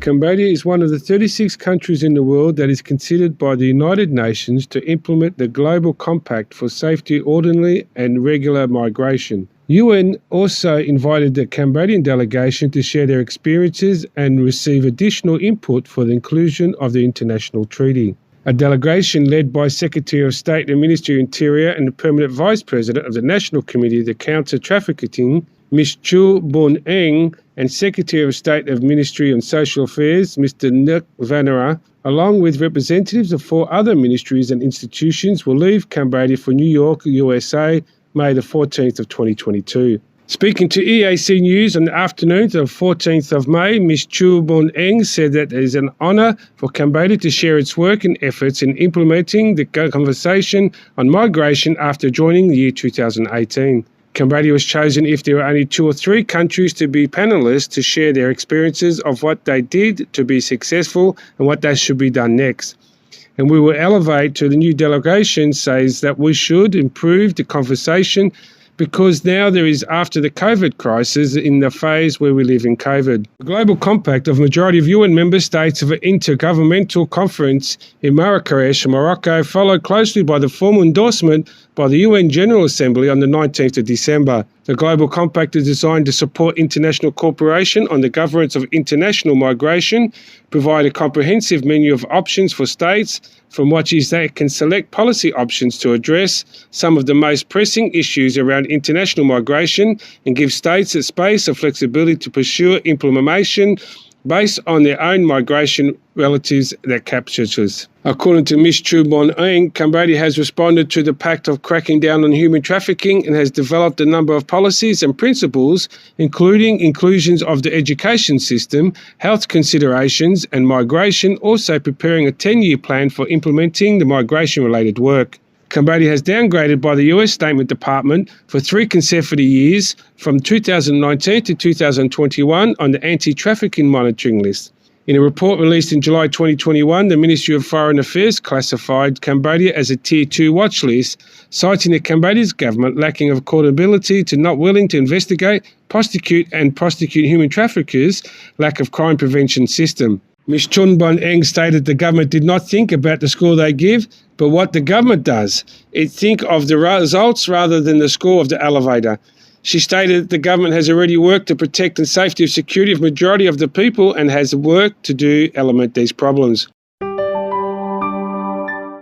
Cambodia is one of the 36 countries in the world that is considered by the United Nations to implement the Global Compact for Safety, Orderly and Regular Migration. UN also invited the Cambodian delegation to share their experiences and receive additional input for the inclusion of the international treaty. A delegation led by Secretary of State and Ministry of Interior and the Permanent Vice President of the National Committee to Counter Trafficking, Ms. Chu Bun Eng, and Secretary of State of Ministry on Social Affairs, Mr. Nuk Vanara, along with representatives of 4 other ministries and institutions, will leave Cambodia for New York, USA, May the 14th of 2022. Speaking to EAC News on the afternoon of 14th of May, Ms. Chu Bun Eng said that it is an honour for Cambodia to share its work and efforts in implementing the conversation on migration after joining the year 2018. Cambodia was chosen if there were only 2 or 3 countries to be panellists to share their experiences of what they did to be successful and what they should be done next. And we will elevate to the new delegation says that we should improve the conversation because now there is after the COVID crisis in the phase where we live in COVID. The Global Compact of majority of UN member states of an intergovernmental conference in Marrakesh, Morocco, followed closely by the formal endorsement by the UN General Assembly on the 19th of December. The Global Compact is designed to support international cooperation on the governance of international migration, provide a comprehensive menu of options for states from which they can select policy options to address some of the most pressing issues around international migration and give states a space of flexibility to pursue implementation based on their own migration relatives that captures us. According to Ms. Chu Bun Eng, Cambodia has responded to the Pact of cracking down on human trafficking and has developed a number of policies and principles, including inclusions of the education system, health considerations and migration, also preparing a 10-year plan for implementing the migration-related work. Cambodia has downgraded by the US State Department for 3 consecutive years from 2019 to 2021 on the anti-trafficking monitoring list. In a report released in July 2021, the Ministry of Foreign Affairs classified Cambodia as a Tier 2 watch list, citing the Cambodian government lacking of accountability to not willing to investigate, prosecute human traffickers, lack of crime prevention system. Ms. Chun Bun Eng stated the government did not think about the score they give, but what the government does. It think of the results rather than the score of the elevator. She stated the government has already worked to protect the safety and security of majority of the people and has work to do element these problems.